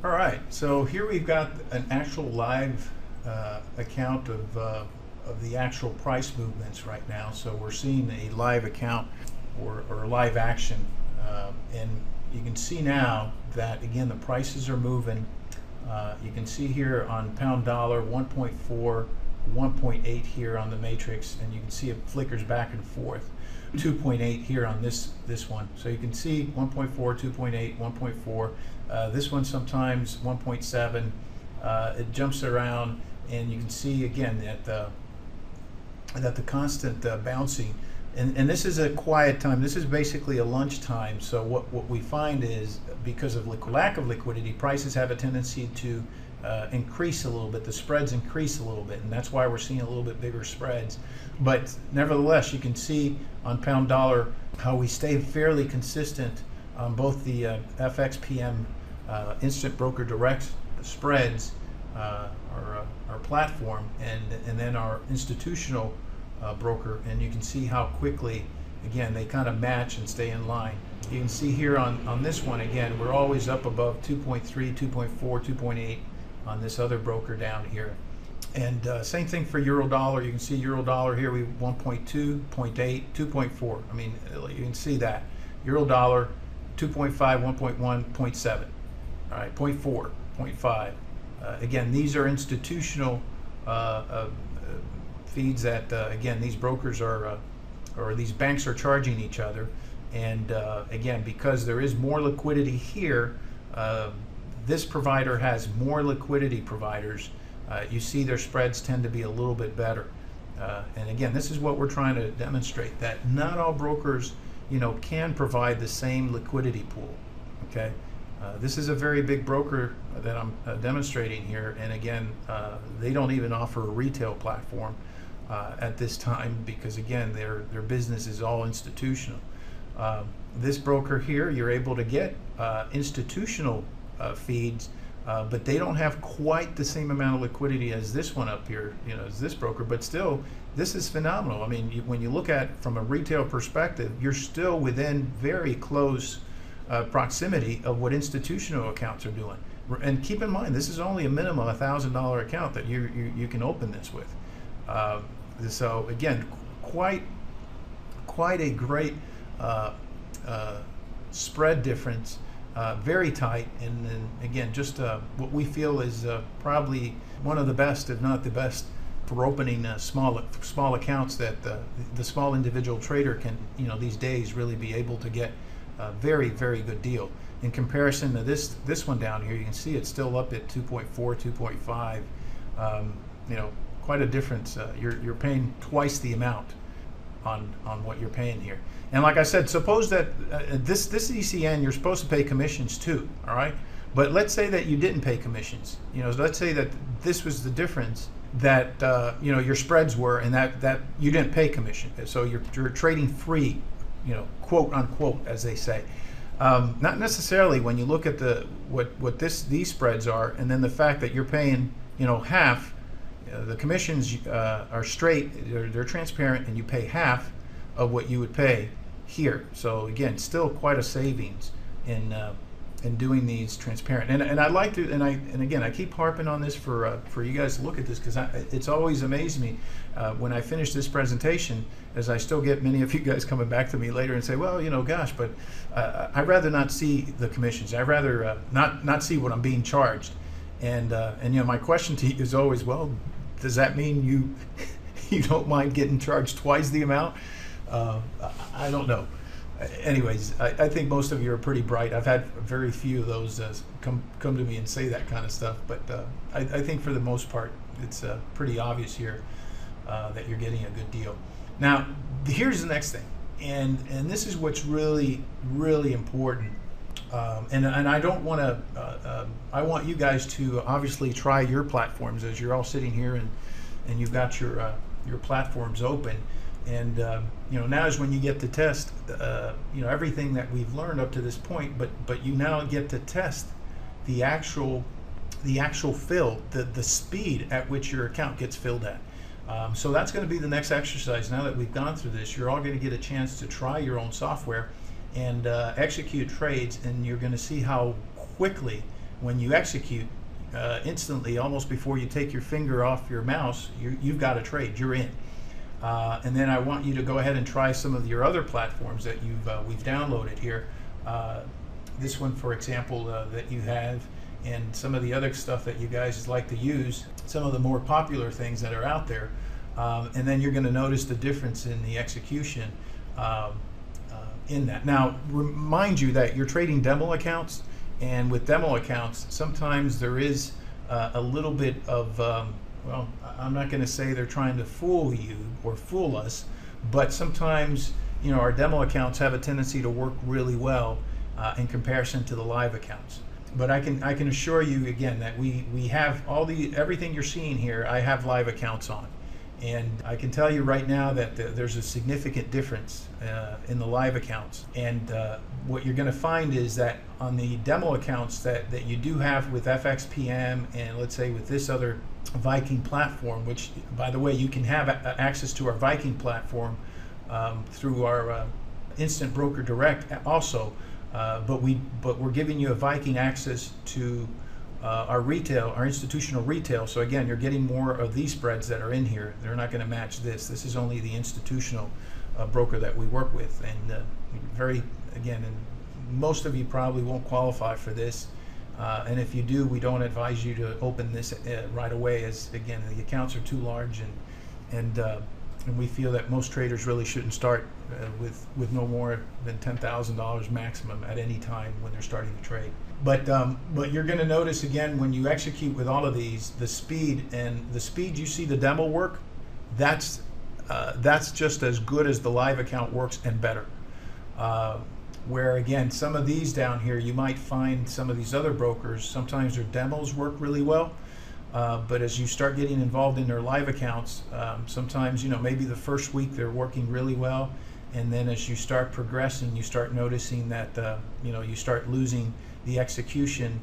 All right, so here we've got an actual live account of the actual price movements right now. So we're seeing a live account or live action, and you can see now that again the prices are moving. You can see here on pound dollar 1.4, 1.8 here on the matrix, and you can see it flickers back and forth. 2.8 here on this one. So you can see 1.4, 2.8, 1.4. This one sometimes 1.7. It jumps around, and you can see again that the constant bouncing. And this is a quiet time. This is basically a lunch time. So what we find is because of lack of liquidity, prices have a tendency to increase a little bit. The spreads increase a little bit, and that's why we're seeing a little bit bigger spreads. But nevertheless, you can see on pound dollar how we stay fairly consistent on both the FX PM instant broker direct spreads, our platform, and then our institutional broker, and you can see how quickly again they kind of match and stay in line. You can see here on this one again we're always up above 2.3, 2.4, 2.8 on this other broker down here. And same thing for euro dollar. You can see euro dollar here, we 1.2, 0.8, 2.4. I mean, you can see that. Euro dollar 2.5, 1.1, 0.7. All right, 0.4, 0.5. Again, these are institutional feeds that, again, these brokers are, or these banks are charging each other. And again, because there is more liquidity here, this provider has more liquidity providers. You see their spreads tend to be a little bit better. And again, this is what we're trying to demonstrate, that not all brokers, can provide the same liquidity pool. Okay, this is a very big broker that I'm demonstrating here, and again, they don't even offer a retail platform at this time because again, their business is all institutional. This broker here, you're able to get institutional feeds, but they don't have quite the same amount of liquidity as this one up here, as this broker, but still, this is phenomenal. I mean, when you look at from a retail perspective, you're still within very close proximity of what institutional accounts are doing. And keep in mind, this is only a minimum $1,000 account that you can open this with. So again, quite a great spread difference. Very tight, and then again, just what we feel is probably one of the best, if not the best, for opening small accounts that the small individual trader can, these days really be able to get a very, very good deal. In comparison to this one down here, you can see it's still up at 2.4, 2.5. Quite a difference. You're paying twice the amount on what you're paying here. And like I said, suppose that this ECN, you're supposed to pay commissions too, all right? But let's say that you didn't pay commissions. Let's say that this was the difference that your spreads were, and that you didn't pay commission. So you're trading free, quote unquote, as they say. Not necessarily when you look at what these spreads are, and then the fact that you're paying half. The commissions are straight, they're transparent, and you pay half of what you would pay here. So again, still quite a savings in doing these transparent. And I like to, and again, I keep harping on this for you guys to look at this, because it's always amazed me when I finish this presentation, as I still get many of you guys coming back to me later and say, well, gosh, but I'd rather not see the commissions. I'd rather not see what I'm being charged. And my question to you is always, well, does that mean you don't mind getting charged twice the amount? I don't know. Anyways, I think most of you are pretty bright. I've had very few of those come to me and say that kind of stuff, but I think for the most part, it's pretty obvious here that you're getting a good deal. Now, here's the next thing, and this is what's really, really important. And I don't want to, I want you guys to obviously try your platforms as you're all sitting here and you've got your platforms open. And now is when you get to test, everything that we've learned up to this point, but you now get to test the actual fill, the speed at which your account gets filled at. So that's going to be the next exercise. Now that we've gone through this, you're all going to get a chance to try your own software and execute trades, and you're going to see how quickly when you execute, instantly, almost before you take your finger off your mouse, you've got a trade. You're in. And then I want you to go ahead and try some of your other platforms that we've downloaded here. This one, for example, that you have, and some of the other stuff that you guys like to use, some of the more popular things that are out there. And then you're going to notice the difference in the execution in that. Now, remind you that you're trading demo accounts, and with demo accounts, sometimes there is a little bit of, well, I'm not going to say they're trying to fool you or fool us, but sometimes, our demo accounts have a tendency to work really well in comparison to the live accounts. But I can assure you again that we have everything you're seeing here. I have live accounts on, and I can tell you right now that there's a significant difference in the live accounts. And what you're going to find is that on the demo accounts that you do have with FXPM, and let's say with this other Viking platform, which, by the way, you can have access to our Viking platform through our Instant Broker Direct also. But we're giving you a Viking access to our institutional retail. So again, you're getting more of these spreads that are in here. They're not going to match this. This is only the institutional broker that we work with, and and most of you probably won't qualify for this. And if you do, we don't advise you to open this right away, as again the accounts are too large, and we feel that most traders really shouldn't start with no more than $10,000 maximum at any time when they're starting to trade. But you're going to notice again when you execute with all of these, the speed you see the demo work, that's just as good as the live account works and better. Where again, some of these down here, you might find some of these other brokers, sometimes their demos work really well. But as you start getting involved in their live accounts, sometimes, maybe the first week they're working really well. And then as you start progressing, you start noticing that, you start losing the execution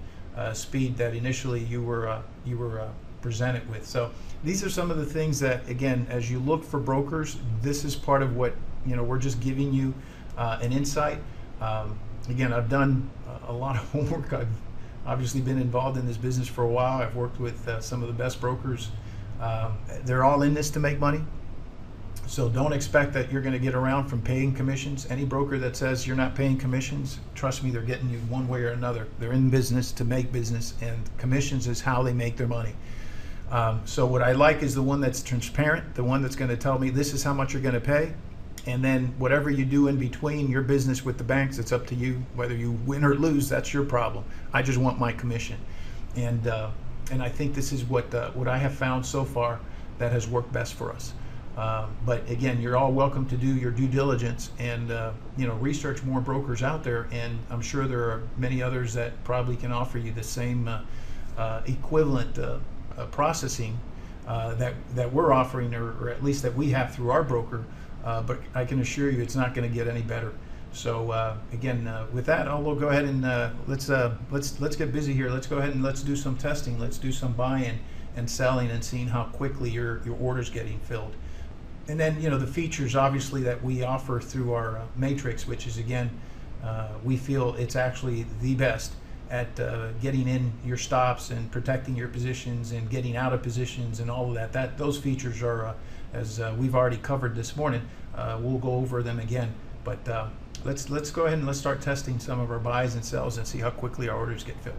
speed that initially you were presented with. So these are some of the things that, again, as you look for brokers, this is part of what, we're just giving you an insight. Again, I've done a lot of homework. I've obviously been involved in this business for a while. I've worked with some of the best brokers. They're all in this to make money. So don't expect that you're going to get around from paying commissions. Any broker that says you're not paying commissions, trust me, they're getting you one way or another. They're in business to make business, and commissions is how they make their money. So what I like is the one that's transparent, the one that's going to tell me this is how much you're going to pay. And then whatever you do in between your business with the banks, it's up to you. Whether you win or lose, that's your problem. I just want my commission. And I think this is what I have found so far that has worked best for us. But again, you're all welcome to do your due diligence and research more brokers out there. And I'm sure there are many others that probably can offer you the same equivalent processing that we're offering, or at least that we have through our broker. But I can assure you it's not going to get any better. So again, with that, I'll go ahead and let's get busy here. Let's go ahead and let's do some testing. Let's do some buying and selling and seeing how quickly your order's getting filled. And then the features obviously that we offer through our matrix, which is again, we feel it's actually the best at getting in your stops and protecting your positions and getting out of positions and all of that. Those features are, as we've already covered this morning. We'll go over them again, but let's go ahead and let's start testing some of our buys and sells and see how quickly our orders get filled.